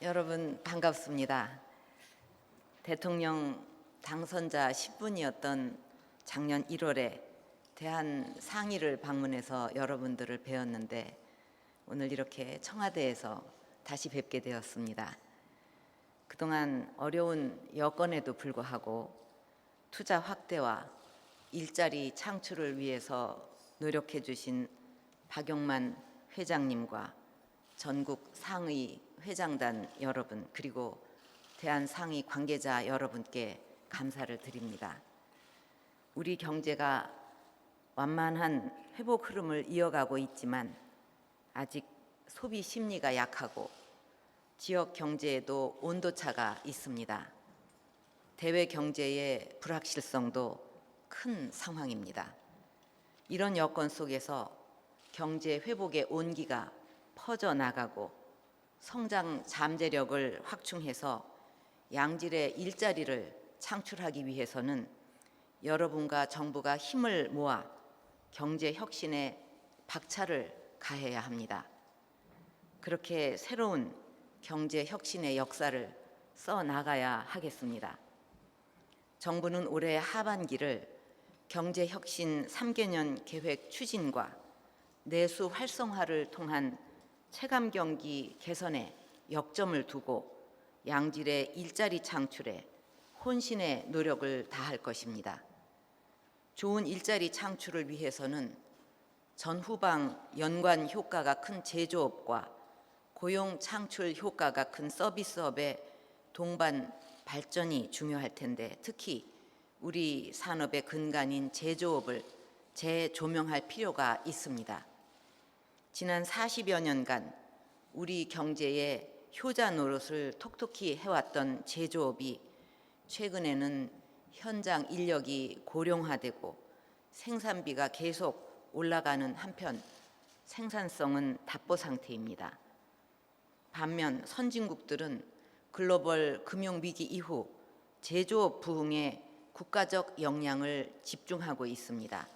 여러분 반갑습니다. 대통령 당선자 10분이었던 작년 1월에 대한 상의를 방문해서 여러분들을 뵈었는데 오늘 이렇게 청와대에서 다시 뵙게 되었습니다. 그동안 어려운 여건에도 불구하고 투자 확대와 일자리 창출을 위해서 노력해 주신 박용만 회장님과 전국 상의 회장단 여러분 그리고 대한상의 관계자 여러분께 감사를 드립니다. 우리 경제가 완만한 회복 흐름을 이어가고 있지만 아직 소비 심리가 약하고 지역 경제에도 온도차가 있습니다. 대외 경제의 불확실성도 큰 상황입니다. 이런 여건 속에서 경제 회복의 온기가 퍼져나가고 성장 잠재력을 확충해서 양질의 일자리를 창출하기 위해서는 여러분과 정부가 힘을 모아 경제 혁신에 박차를 가해야 합니다. 그렇게 새로운 경제 혁신의 역사를 써나가야 하겠습니다. 정부는 올해 하반기를 경제 혁신 3개년 계획 추진과 내수 활성화를 통한 체감 경기 개선에 역점을 두고 양질의 일자리 창출에 혼신의 노력을 다할 것입니다. 좋은 일자리 창출을 위해서는 전후방 연관 효과가 큰 제조업과 고용 창출 효과가 큰 서비스업의 동반 발전이 중요할 텐데 특히 우리 산업의 근간인 제조업을 재조명할 필요가 있습니다. 지난 40여 년간 우리 경제의 효자 노릇을 톡톡히 해왔던 제조업이 최근에는 현장 인력이 고령화되고 생산비가 계속 올라가는 한편 생산성은 답보 상태입니다. 반면 선진국들은 글로벌 금융위기 이후 제조업 부흥에 국가적 역량을 집중하고 있습니다.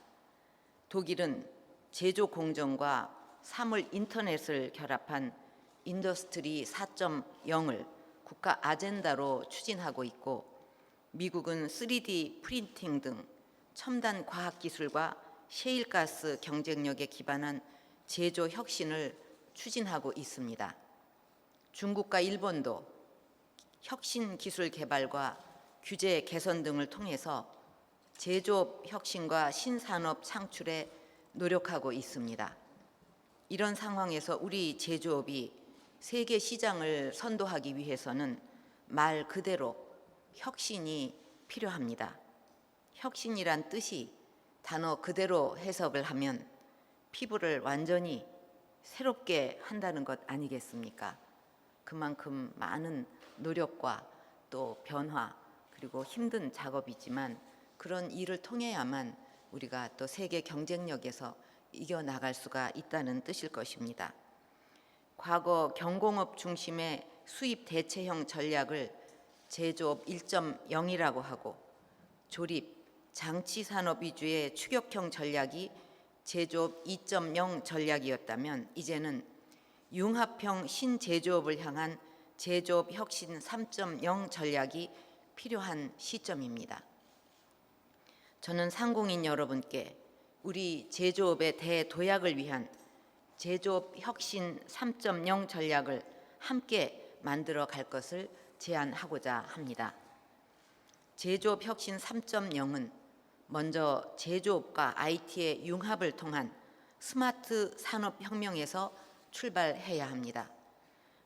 독일은 제조 공정과 사물 인터넷을 결합한 인더스트리 4.0을 국가 아젠다로 추진하고 있고 미국은 3D 프린팅 등 첨단 과학기술과 셰일가스 경쟁력에 기반한 제조 혁신을 추진하고 있습니다. 중국과 일본도 혁신 기술 개발과 규제 개선 등을 통해서 제조업 혁신과 신산업 창출에 노력하고 있습니다. 이런 상황에서 우리 제조업이 세계 시장을 선도하기 위해서는 말 그대로 혁신이 필요합니다. 혁신이란 뜻이 단어 그대로 해석을 하면 피부를 완전히 새롭게 한다는 것 아니겠습니까? 그만큼 많은 노력과 또 변화 그리고 힘든 작업이지만 그런 일을 통해야만 우리가 또 세계 경쟁력에서 이겨나갈 수가 있다는 뜻일 것입니다. 과거 경공업 중심의 수입 대체형 전략을 제조업 1.0이라고 하고 조립, 장치 산업 위주의 추격형 전략이 제조업 2.0 전략이었다면 이제는 융합형 신제조업을 향한 제조업 혁신 3.0 전략이 필요한 시점입니다. 저는 상공인 여러분께 우리 제조업의 대도약을 위한 제조업 혁신 3.0 전략을 함께 만들어 갈 것을 제안하고자 합니다. 제조업 혁신 3.0은 먼저 제조업과 IT의 융합을 통한 스마트 산업 혁명에서 출발해야 합니다.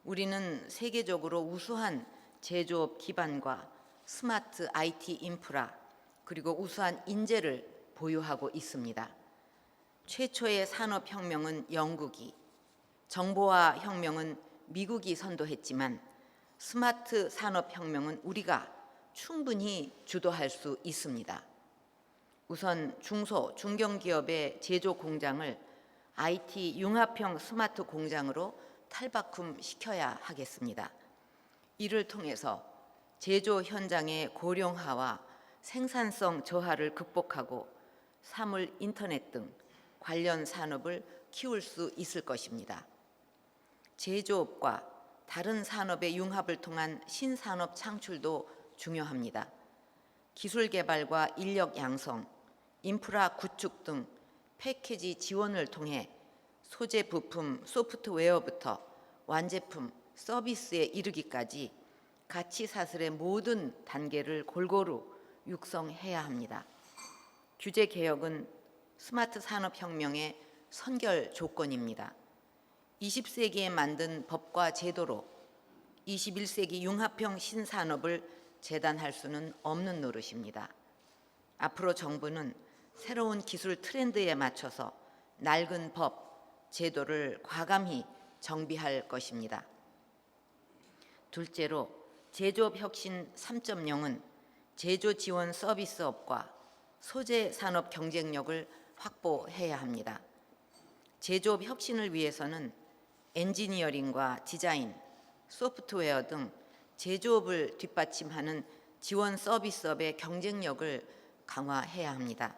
우리는 세계적으로 우수한 제조업 기반과 스마트 IT 인프라 그리고 우수한 인재를 보유하고 있습니다. 최초의 산업혁명은 영국이, 정보화 혁명은 미국이 선도했지만 스마트 산업혁명은 우리가 충분히 주도할 수 있습니다. 우선 중소, 중견기업의 제조 공장을 IT 융합형 스마트 공장으로 탈바꿈시켜야 하겠습니다. 이를 통해서 제조 현장의 고령화와 생산성 저하를 극복하고 사물 인터넷 등 관련 산업을 키울 수 있을 것입니다. 제조업과 다른 산업의 융합을 통한 신산업 창출도 중요합니다. 기술 개발과 인력 양성, 인프라 구축 등 패키지 지원을 통해 소재 부품, 소프트웨어부터 완제품, 서비스에 이르기까지 가치사슬의 모든 단계를 골고루 육성해야 합니다. 규제 개혁은 스마트 산업혁명의 선결 조건입니다. 20세기에 만든 법과 제도로 21세기 융합형 신산업을 재단할 수는 없는 노릇입니다. 앞으로 정부는 새로운 기술 트렌드에 맞춰서 낡은 법, 제도를 과감히 정비할 것입니다. 둘째로 제조업 혁신 3.0은 제조 지원 서비스업과 소재 산업 경쟁력을 확보해야 합니다. 제조업 혁신을 위해서는 엔지니어링과 디자인, 소프트웨어 등 제조업을 뒷받침하는 지원 서비스업의 경쟁력을 강화해야 합니다.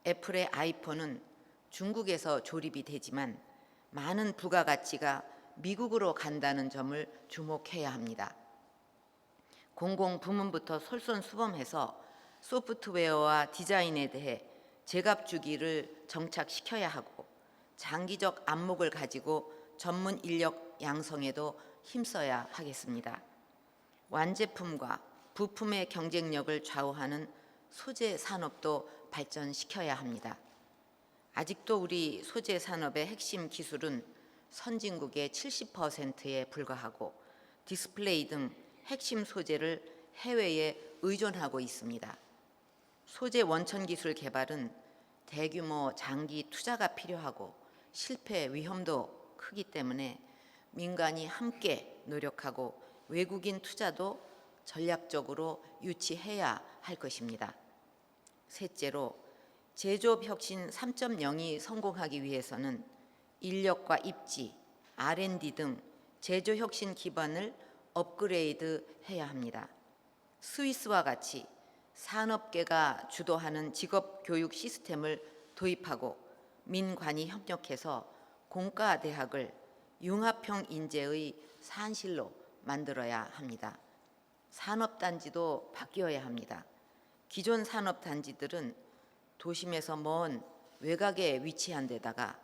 애플의 아이폰은 중국에서 조립이 되지만 많은 부가가치가 미국으로 간다는 점을 주목해야 합니다. 공공부문부터 솔선수범해서 소프트웨어와 디자인에 대해 제값 주기를 정착시켜야 하고 장기적 안목을 가지고 전문 인력 양성에도 힘써야 하겠습니다. 완제품과 부품의 경쟁력을 좌우하는 소재 산업도 발전시켜야 합니다. 아직도 우리 소재 산업의 핵심 기술은 선진국의 70%에 불과하고 디스플레이 등 핵심 소재를 해외에 의존하고 있습니다. 소재 원천 기술 개발은 대규모 장기 투자가 필요하고 실패 위험도 크기 때문에 민간이 함께 노력하고 외국인 투자도 전략적으로 유치해야 할 것입니다. 셋째로 제조업 혁신 3.0이 성공하기 위해서는 인력과 입지, R&D 등 제조 혁신 기반을 업그레이드 해야 합니다. 스위스와 같이 산업계가 주도하는 직업 교육 시스템을 도입하고 민관이 협력해서 공과대학을 융합형 인재의 산실로 만들어야 합니다. 산업단지도 바뀌어야 합니다. 기존 산업단지들은 도심에서 먼 외곽에 위치한 데다가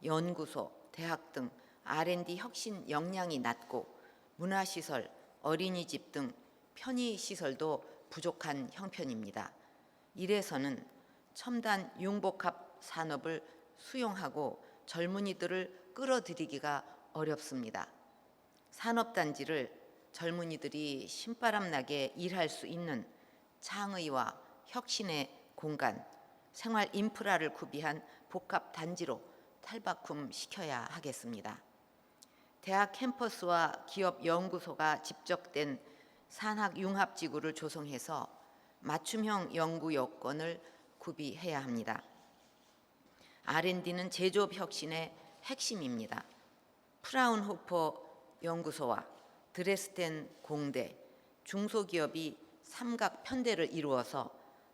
연구소, 대학 등 R&D 혁신 역량이 낮고 문화시설, 어린이집 등 편의시설도 부족한 형편입니다. 이래서는 첨단 융복합 산업을 수용하고 젊은이들을 끌어들이기가 어렵습니다. 산업단지를 젊은이들이 신바람나게 일할 수 있는 창의와 혁신의 공간, 생활 인프라를 구비한 복합단지로 탈바꿈시켜야 하겠습니다. 대학 캠퍼스와 기업 연구소가 집적된 산학융합지구를 조성해서 맞춤형 연구 여건을 구비해야 합니다. R&D는 제조업 혁신의 핵심입니다. 프라운호퍼 연구소와 드레스덴 공대, 중소기업이 삼각 편대를 이루어서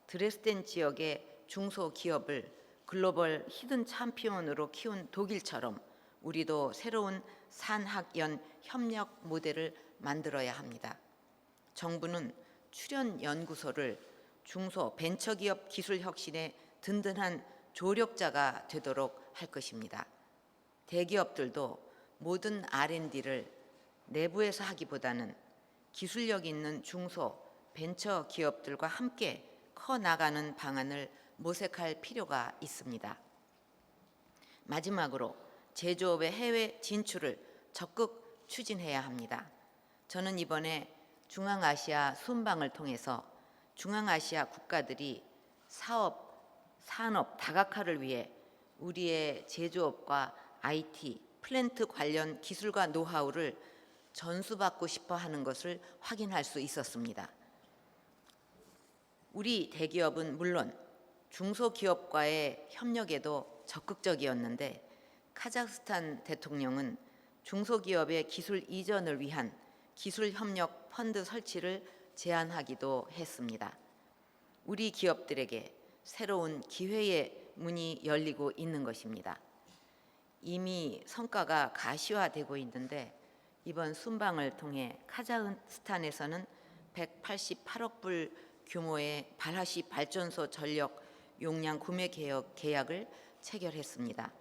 드레스덴 지역의 중소기업을 글로벌 히든 챔피언으로 키운 독일처럼 우리도 새로운 산학연 협력 모델을 만들어야 합니다. 정부는 출연 연구소를 중소 벤처기업 기술 혁신의 든든한 조력자가 되도록 할 것입니다. 대기업들도 모든 R&D를 내부에서 하기보다는 기술력 있는 중소 벤처 기업들과 함께 커나가는 방안을 모색할 필요가 있습니다. 마지막으로 제조업의 해외 진출을 적극 추진해야 합니다. 저는 이번에 중앙아시아 순방을 통해서 중앙아시아 국가들이 사업, 산업 다각화를 위해 우리의 제조업과 IT, 플랜트 관련 기술과 노하우를 전수받고 싶어 하는 것을 확인할 수 있었습니다. 우리 대기업은 물론 중소기업과의 협력에도 적극적이었는데 카자흐스탄 대통령은 중소기업의 기술 이전을 위한 기술협력 펀드 설치를 제안하기도 했습니다. 우리 기업들에게 새로운 기회의 문이 열리고 있는 것입니다. 이미 성과가 가시화되고 있는데 이번 순방을 통해 카자흐스탄에서는 188억 불 규모의 발하시 발전소 전력 용량 구매 계약을 체결했습니다.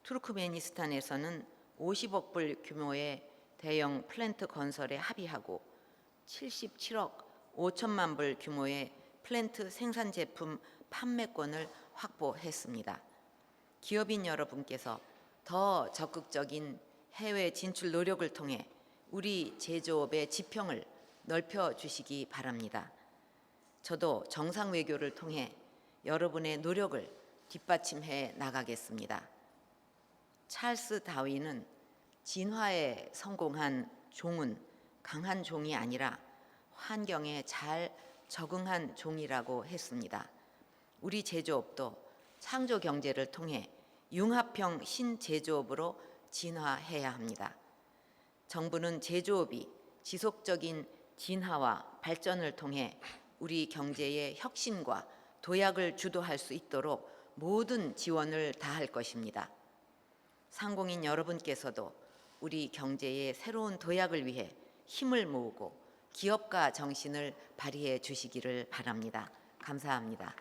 투르크메니스탄에서는 50억 불 규모의 대형 플랜트 건설에 합의하고 77억 5천만 불 규모의 플랜트 생산 제품 판매권을 확보했습니다. 기업인 여러분께서 더 적극적인 해외 진출 노력을 통해 우리 제조업의 지평을 넓혀 주시기 바랍니다. 저도 정상 외교를 통해 여러분의 노력을 뒷받침해 나가겠습니다. 찰스 다윈은 진화에 성공한 종은 강한 종이 아니라 환경에 잘 적응한 종이라고 했습니다. 우리 제조업도 창조 경제를 통해 융합형 신제조업으로 진화해야 합니다. 정부는 제조업이 지속적인 진화와 발전을 통해 우리 경제의 혁신과 도약을 주도할 수 있도록 모든 지원을 다할 것입니다. 상공인 여러분께서도 우리 경제의 새로운 도약을 위해 힘을 모으고 기업가 정신을 발휘해 주시기를 바랍니다. 감사합니다.